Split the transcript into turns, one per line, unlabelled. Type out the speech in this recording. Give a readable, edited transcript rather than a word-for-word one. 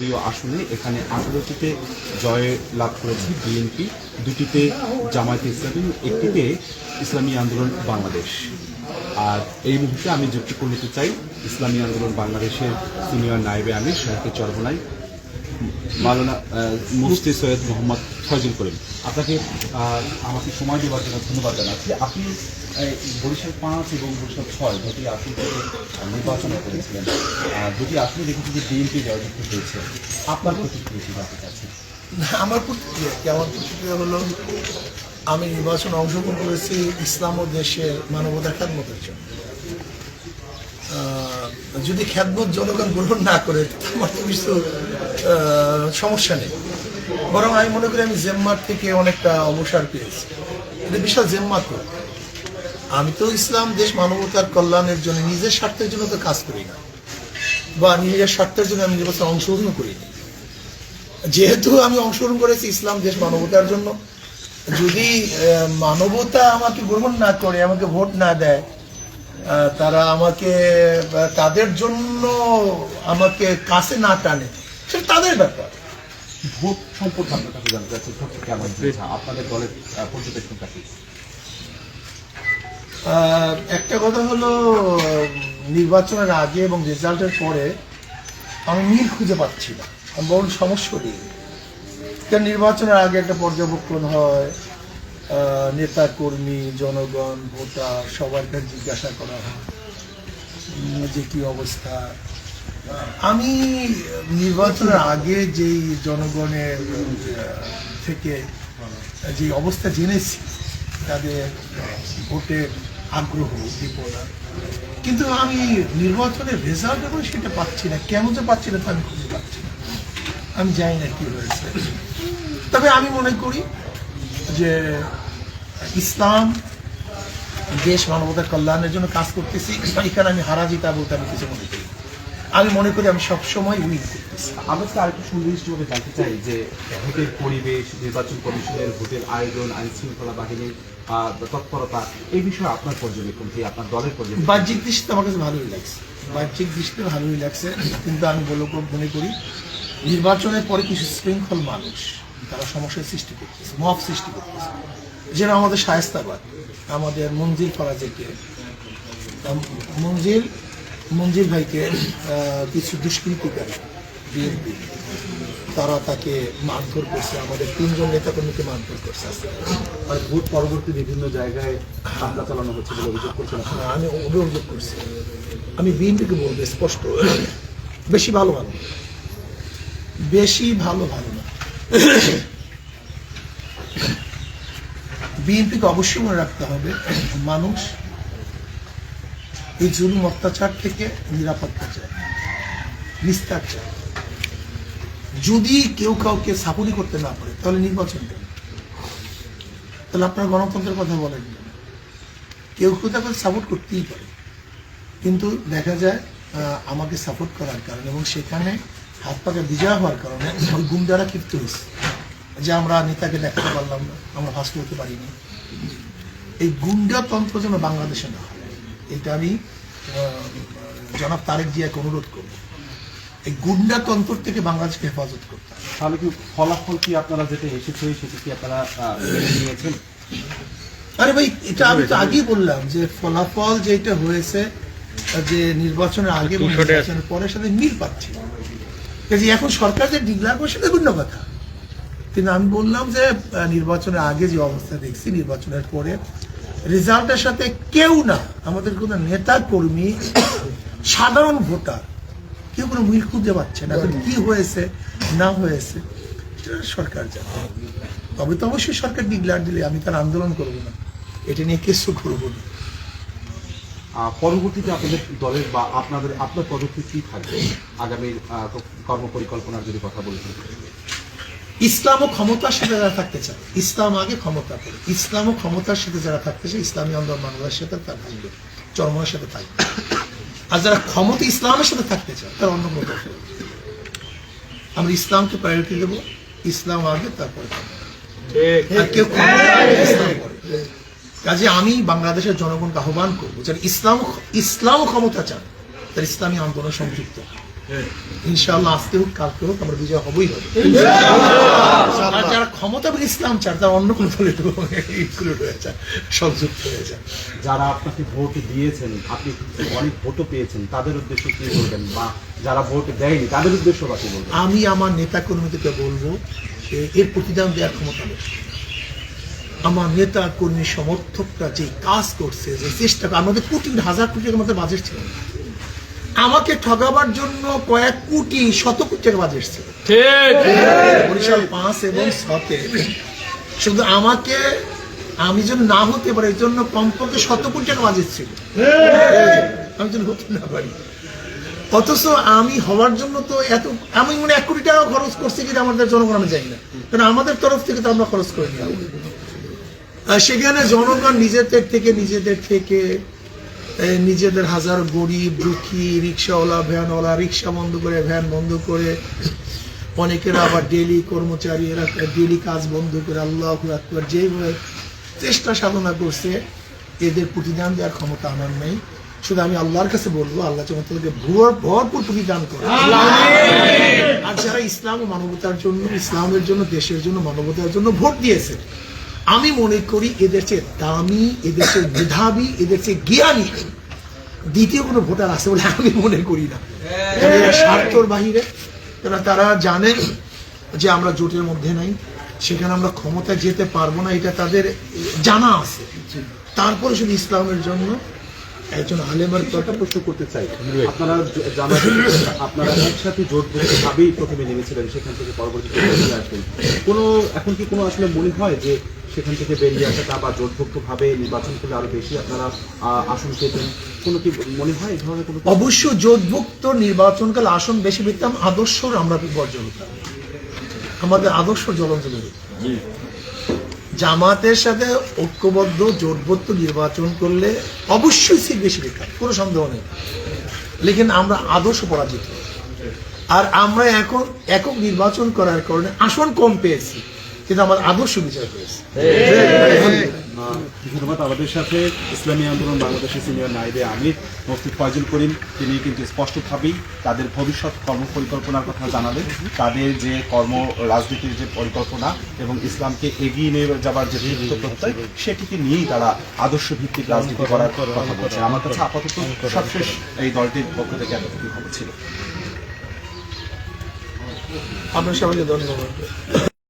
সংসদীয় আসনে এখানে 18টিতে জয় লাভ করেছে বিএনপি, 2টিতে জামায়াতে ইসলামী, 1টিতে ইসলামী আন্দোলন বাংলাদেশ। আর এই মুহূর্তে আমি যুক্ত করে নিতে চাই ইসলামী আন্দোলন বাংলাদেশের সিনিয়র নায়েবে আমির শাহেখে চরমোনাই মাওলানা মুফতি সৈয়দ মোহাম্মদ ফয়জুল করিম। আপনাকে আমাকে সময় দেওয়ার জন্য ধন্যবাদ জানাচ্ছি। আপনি বরিশাল 5 এবং বরিশাল 6 দুটি আসন থেকে নির্বাচন করেছিলেন, দুটি আসনে দেখেছি যে বিএনপি জয়যুক্ত হয়েছে। আপনার প্রতিক্রিয়া কি জানতে চাচ্ছেন?
আমার প্রতিক্রিয়া হলো, আমি নির্বাচনে অংশগ্রহণ করেছি ইসলাম ও দেশের মানবতার খেদমতের জন্য। যদি খেদমত জনগণ গ্রহণ না করে আমার তো কিছু সমস্যা নেই, বরং আমি মনে করি আমি জেম্মার থেকে অনেকটা অবসর পেয়েছি। এটা বিশাল জেম্মা তো। আমি তো ইসলাম দেশ মানবতার কল্যাণের জন্য, নিজের স্বার্থের জন্য তো কাজ করি না, বা নিজের স্বার্থের জন্য আমি নির্বাচনে অংশগ্রহণ করিনি। যেহেতু আমি অংশগ্রহণ করেছি ইসলাম দেশ মানবতার জন্য, যদি মানবতা আমাকে গ্রহণ না করে, আমাকে ভোট না দেয়, তারা আমাকে তাদের জন্য আমাকে কাছে না টানে, সেটা তাদের ব্যাপার।
ভোট সম্পর্কে আপনার কাছে জানতে চাচ্ছি, ভোট কেমন হয়েছে আপনাদের দলের পর্যবেক্ষণটা কি?
একটা কথা হলো, নির্বাচনের আগে এবং রেজাল্টের পরে আমি মিল খুঁজে পাচ্ছি না। আমি বড় সমস্যা দিই, কারণ নির্বাচনের আগে একটা পর্যবেক্ষণ হয়, নেতা কর্মী, জনগণ, ভোটার সবার কাছে জিজ্ঞাসা করা হয় যে কি অবস্থা। আমি নির্বাচনের আগে যেই জনগণের থেকে যে অবস্থা জেনেছি, তাদের ভোটের আগ্রহ, দীপনা, কিন্তু আমি নির্বাচনের রেজাল্ট এবং সেটা পাচ্ছি না। কেন যে পাচ্ছি না তা আমি খুঁজে পাচ্ছি না। আমি জানি না কি হয়েছে। তবে আমি মনে করি যে ইসলাম দেশ মানবতার কল্যাণের জন্য কাজ করতেছি। এখানে আমি হারা জিতা বলতে আমি কিছু মনে করি। আমি মনে করি আমি সবসময় উইন করতেছি।
আমরা তো আরেকটু সুনির্দিষ্টভাবে জানতে চাই যে ভোটের পরিবেশ, নির্বাচন কমিশনের ভোটের আয়োজন, আইন শৃঙ্খলা বাহিনীর তৎপরতা, এই বিষয়ে আপনার পর্যবেক্ষণ কি, আপনার দলের পর্যবেক্ষণ?
বাহ্যিক দৃষ্টিতে আমার কাছে ভালোই লাগছে, বাহ্যিক দৃষ্টিতে ভালোই লাগছে। কিন্তু আমি মনে করি নির্বাচনের পরে কিছু শৃঙ্খল মানুষ তারা সমস্যার সৃষ্টি করতেছে, মব সৃষ্টি করতেছে। যেন আমাদের শায়েস্তাবাদ, আমাদের মঞ্জিল ফরাজেকে, মঞ্জিল ভাইকে কিছু দুষ্কৃতিকারী বিএনপি তারা তাকে মারধর করছে, আমাদের 3 জন নেতাকর্মীকে মারধর করছে।
আর ভোট পরবর্তী বিভিন্ন জায়গায় হামলা চালানো হচ্ছে বলে অভিযোগ করছেন।
আমি অভিযোগ করছি, আমি বিএনপিকে বলবো স্পষ্ট, বেশি ভালো না, বিএনপিকে অবশ্যই মনে রাখতে হবে, মানুষ এই জুলুম অত্যাচার থেকে নিরাপত্তা চায়, নিস্তার চায়। যদি কেউ কাউকে সাপোর্ট করতে না পারে তাহলে নির্বাচন দেন, তাহলে আপনার গণতন্ত্রের কথা বলেন। কেউ কেউ তাকে সাপোর্ট করতেই পারে, কিন্তু দেখা যায় আমাকে সাপোর্ট করার কারণে এবং সেখানে হাত পাকে বিজয় হওয়ার কারণে ওই গুন্ডারা ক্ষিপ্ত হয়েছে যে আমরা নেতাকে দেখাতে পারলাম না, আমরা ফার্স্ট হতে পারিনি। এই গুন্ডাতন্ত্র যেন বাংলাদেশে না হয়, এটা আমি জনাব তারেক জিয়াকে অনুরোধ করব। এই গুন্ডাতন্ত্র থেকে বাংলাদেশকে হেফাজত করতে হবে।
তাহলে কি ফলাফল কি আপনারা যেটা এসেছে সেটা কি আপনারা মেনে নিয়েছেন?
আরে ভাই, এটা আমি তো আগেই বললাম যে ফলাফল যেটা হয়েছে, যে নির্বাচনের আগে এবং নির্বাচনের পরের সাথে মিল পাচ্ছি। এখন সরকার যে ডিক্লেয়ার করছে সেটা ভিন্ন কথা, কিন্তু আমি বললাম যে নির্বাচনের আগে যে অবস্থা দেখছি, নির্বাচনের পরে রেজাল্টের সাথে কেউ না, আমাদের কোনো নেতা কর্মী, সাধারণ ভোটার কেউ কোনো মিল খুঁজে পাচ্ছে না। এখন কি হয়েছে না হয়েছে সেটা সরকার জানে। তবে তো অবশ্যই সরকার ডিক্লেয়ার দিলে আমি তার আন্দোলন করবো না, এটা নিয়ে কিছু করবো না।
পরবর্তীতে আপনাদের দলের বা আপনার পদক্ষেপ কি থাকবে আগামী কর্মপরিকল্পনার যদি কথা বলতেন?
ইসলাম ও ক্ষমতার সাথে যারা থাকতে চায়, ইসলাম আগে ক্ষমতা করে, ইসলাম ও ক্ষমতার সাথে যারা থাকতে চায়, ইসলামী আন্দোলন বাংলাদেশের সাথে তার থাকবে, চরমনের সাথে থাকবে। আর যারা ক্ষমতা ইসলামের সাথে থাকতে চায় তার অন্য কোনো দরকার নেই। আমরা ইসলামকে প্রায়োরিটি দেবো, ইসলাম আগে, তারপরে কাজে আমি বাংলাদেশের জনগণকে আহ্বান করবো যারা ইসলাম ক্ষমতা চান, তার ইসলামী আন্দোলন সংযুক্ত। ইনশাআল্লাহ আজকে হোক কালকে হোক আমরা বিজয় হবই হবে। আর যারা ক্ষমতা ইসলাম চান তারা অন্য কোনো দলে ইনক্লুড হয়ে যায়, সংযুক্ত হয়ে যায়।
যারা আপনাকে ভোট দিয়েছেন, আপনি অনেক ভোটও পেয়েছেন, তাদের উদ্দেশ্যে কি বলবেন, বা যারা ভোট দেয়নি তাদের উদ্দেশ্য বা কি বলবেন?
আমি আমার নেতা কর্মীদেরকে বলবো যে এর প্রতিদান দেওয়ার ক্ষমতা নেই। আমার নেতা কর্মী সমর্থকরা যে কাজ করছে, যে চেষ্টা করে, আমাদের কোটি হাজার কোটি টাকা আমাদের বাজেট ছিল না। আমাকে ঠগাবার জন্য কয়েক কোটি শত কোটি টাকা বাজেট ছিল বরিশাল 5 এবং 6-তে। শুধু আমাকে, আমি যেন না হতে পারি এর জন্য কমপক্ষে শত কোটি টাকা বাজেট ছিল, আমি যেন হতে না পারি। অথচ আমি হওয়ার জন্য তো এত, আমি মনে 1 কোটি টাকা খরচ করছি কিন্তু আমাদের জনগণ আমি জানি না, কারণ আমাদের তরফ থেকে তো আমরা খরচ করে নিলাম। সেখানে জনগণ নিজেদের থেকে নিজেদের হাজার গরিব দুঃখী রিক্সাওয়ালা ভ্যানওয়ালা রিক্সা বন্ধ করে, ভ্যান বন্ধ করে, অনেকেরা আবার ডেলি কর্মচারী, এরা ডেলি কাজ বন্ধ করে আল্লাহু আকবার যেভাবে চেষ্টা সাধনা করছে, এদের প্রতিদান দেওয়ার ক্ষমতা আমার নেই। শুধু আমি আল্লাহর কাছে বলবো, আল্লাহ যেন তাদেরকে ভরপুর প্রতিদান করে। আর যারা ইসলাম ও মানবতার জন্য, ইসলামের জন্য, দেশের জন্য, মানবতার জন্য ভোট দিয়েছে, আমি মনে করি এদের চেয়ে দামি, এদের চেয়ে মেধাবী, এদের চেয়ে জ্ঞানী দ্বিতীয় কোনো ভোটার আছে বলে আমি মনে করি না। এরা স্বার্থর বাহিরে, তারা জানে যে আমরা জোটের মধ্যে নাই, সেখানে আমরা ক্ষমতায় যেতে পারবো না, এটা তাদের জানা আছে। তারপরে শুধু ইসলামের জন্য একজন আলেমের কথা
প্রশ্ন করতে চাই, আপনারা আপনারা একসাথে জোটবদ্ধভাবেই প্রথমে নেমেছিলেন, সেখান থেকে পরবর্তীতে বেরিয়ে আসবেন। এখন কি কোনো আসলে মনে হয় যে সেখান থেকে বেরিয়ে আসাটা বা জোটভুক্তভাবে নির্বাচন করলে আরো বেশি আপনারা আসন পেতেন? কোনো কি মনে হয় এই ধরনের কোনো?
অবশ্য জোটভুক্ত নির্বাচনকালে আসন বেশি পেতাম, আদর্শ আমরা বর্জন হতাম। আমাদের আদর্শ জ্বলন্ত। জামাতের সাথে ঐক্যবদ্ধ জোটবদ্ধ নির্বাচন করলে অবশ্যই সিট বেশি পেতাম, কোনো সন্দেহ নেই। লেকিন আমরা আদর্শ পরাজিত, আর আমরা এখন একক নির্বাচন করার কারণে আসন কম পেয়েছি, কিন্তু আমার আদর্শ বিজয় পেয়েছি।
ধন্যবাদ। আমাদের সাথে ইসলামী আন্দোলন বাংলাদেশের সিনিয়র নায়েবে আমির মুফতি ফয়জুল করিম, তিনি কিন্তু স্পষ্টভাবেই তাদের ভবিষ্যৎ কর্ম পরিকল্পনার কথা জানালেন। তাদের যে রাজনীতির যে পরিকল্পনা এবং ইসলামকে এগিয়ে নিয়ে যাবার যে দৃঢ় প্রত্যয়, সেটিকে নিয়েই তারা আদর্শ ভিত্তিক রাজনীতি করার কথা বলছেন। আমার কাছে আপাতত সবশেষ এই দলটির পক্ষ থেকে এতটুকু খবর ছিল।
আপনার সবাইকে ধন্যবাদ।